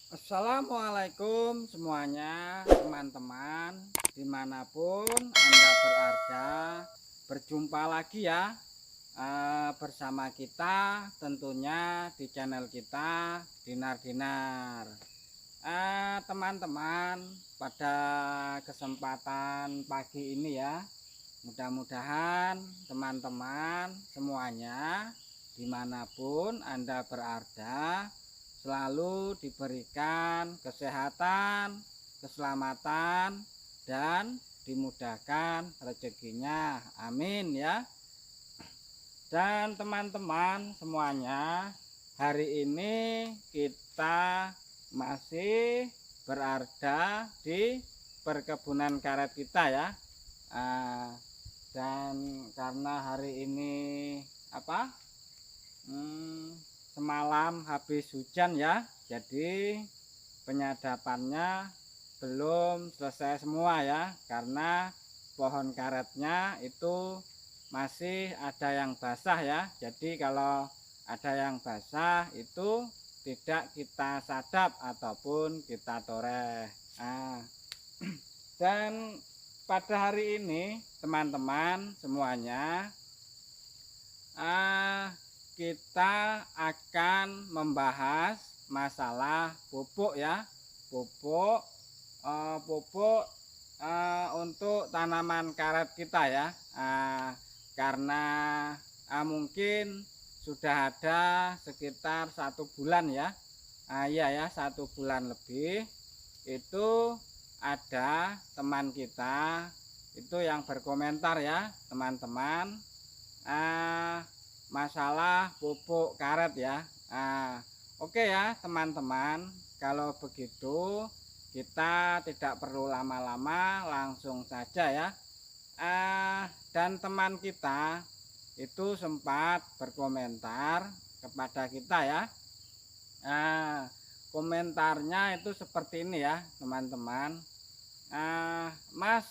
Assalamualaikum semuanya teman-teman dimanapun Anda berada. Berjumpa lagi ya bersama kita tentunya di channel kita Dinar-Dinar. Teman-teman, pada kesempatan pagi ini ya, mudah-mudahan teman-teman semuanya dimanapun Anda berada selalu diberikan kesehatan, keselamatan, dan dimudahkan rezekinya. Amin ya. Dan teman-teman semuanya, hari ini kita masih berada di perkebunan karet kita ya. Dan karena hari ini apa? Semalam habis hujan ya, jadi penyadapannya belum selesai semua ya, karena pohon karetnya itu masih ada yang basah ya. Jadi kalau ada yang basah itu tidak kita sadap ataupun kita toreh. Dan pada hari ini teman-teman semuanya, kita akan membahas masalah pupuk ya, pupuk untuk tanaman karet kita ya. Karena mungkin sudah ada sekitar 1 bulan ya, iya ya, 1 bulan lebih itu ada teman kita itu yang berkomentar ya teman-teman, masalah pupuk karet ya. Oke ya teman-teman, kalau begitu kita tidak perlu lama-lama, langsung saja ya. Dan teman kita itu sempat berkomentar kepada kita ya. Komentarnya itu seperti ini ya teman-teman. Mas,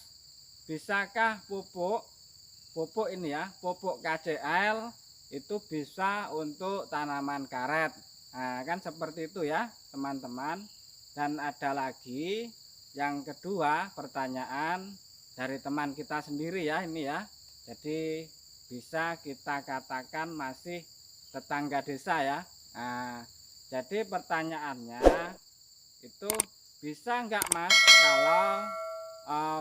bisakah pupuk ini ya, pupuk KCL itu bisa untuk tanaman karet? Kan seperti itu ya teman-teman. Dan ada lagi yang kedua, pertanyaan dari teman kita sendiri ya ini ya. Jadi bisa kita katakan masih tetangga desa ya. Jadi pertanyaannya itu, bisa enggak Mas kalau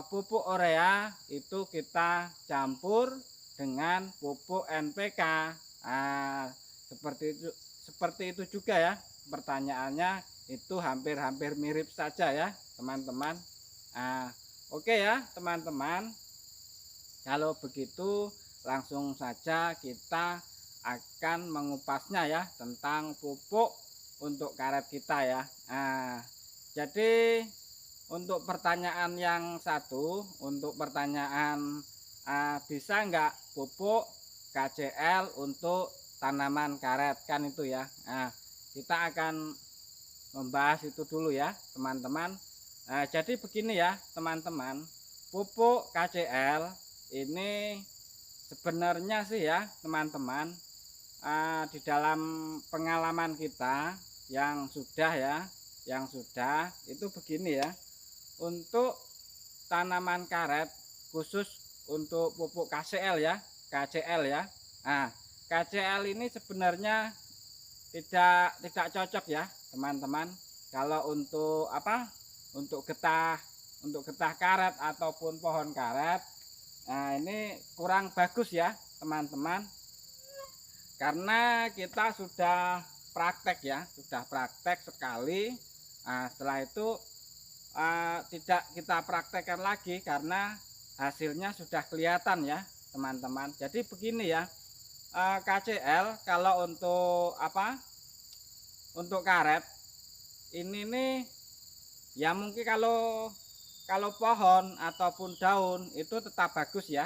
pupuk urea itu kita campur dengan pupuk NPK? Seperti itu juga ya pertanyaannya, itu hampir-hampir mirip saja ya teman-teman. Oke ya teman-teman, kalau begitu langsung saja kita akan mengupasnya ya tentang pupuk untuk karet kita ya. Jadi untuk pertanyaan yang satu, untuk pertanyaan bisa enggak pupuk KCL untuk tanaman karet, kan itu ya. Kita akan membahas itu dulu ya teman-teman. Jadi begini ya teman-teman, pupuk KCL ini sebenarnya sih ya teman-teman, di dalam pengalaman kita yang sudah itu begini ya. Untuk tanaman karet, khusus untuk pupuk KCL ya, KCL ya. KCL ini sebenarnya tidak cocok ya teman-teman kalau untuk untuk getah karet ataupun pohon karet. Ini kurang bagus ya teman-teman, karena kita sudah praktek sekali. Setelah itu tidak kita praktekkan lagi karena hasilnya sudah kelihatan ya teman-teman. Jadi begini ya, KCL kalau untuk karet ini nih ya, mungkin kalau pohon ataupun daun itu tetap bagus ya.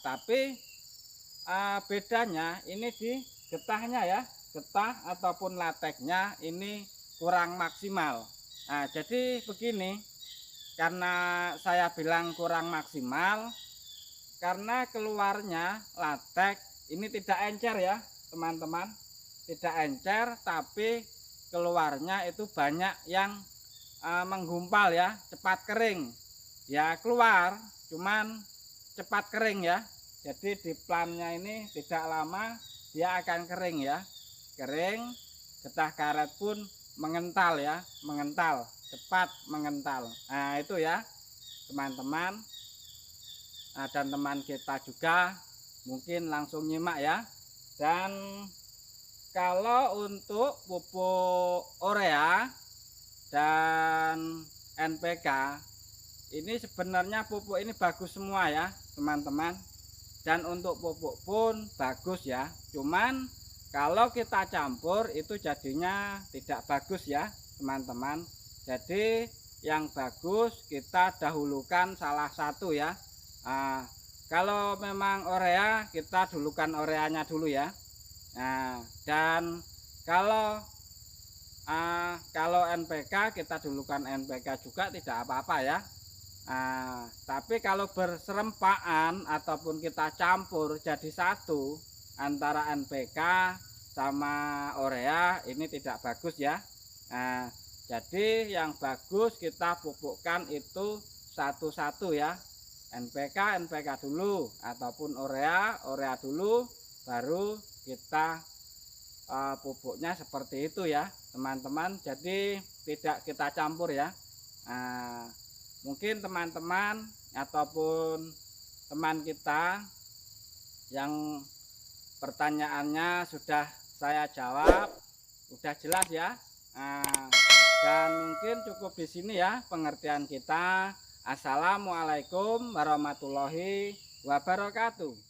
Tapi bedanya ini di getahnya ya, getah ataupun lateknya ini kurang maksimal. Jadi begini, karena saya bilang kurang maksimal karena keluarnya latek ini tidak encer ya teman-teman, tidak encer, tapi keluarnya itu banyak yang menggumpal ya, cepat kering. Ya keluar, cuman cepat kering ya. Jadi di plannya ini tidak lama dia akan kering ya. Kering, getah karet pun mengental ya, mengental, cepat mengental. Nah itu ya teman-teman. Nah, dan teman kita juga mungkin langsung nyimak ya. Dan kalau untuk pupuk urea dan NPK ini sebenarnya pupuk ini bagus semua ya teman-teman, dan untuk pupuk pun bagus ya, cuman kalau kita campur itu jadinya tidak bagus ya teman-teman. Jadi yang bagus kita dahulukan salah satu ya. Kalau memang urea kita dulukan ureanya dulu ya. Nah, dan kalau NPK kita dulukan NPK juga tidak apa-apa ya. Tapi kalau berserempaan ataupun kita campur jadi satu antara NPK sama urea ini tidak bagus ya. Jadi yang bagus kita pupukkan itu satu-satu ya. NPK dulu ataupun urea dulu, baru kita pupuknya seperti itu ya teman-teman. Jadi tidak kita campur ya. Mungkin teman-teman ataupun teman kita yang pertanyaannya sudah saya jawab, sudah jelas ya. Dan mungkin cukup di sini ya pengertian kita. Assalamualaikum warahmatullahi wabarakatuh.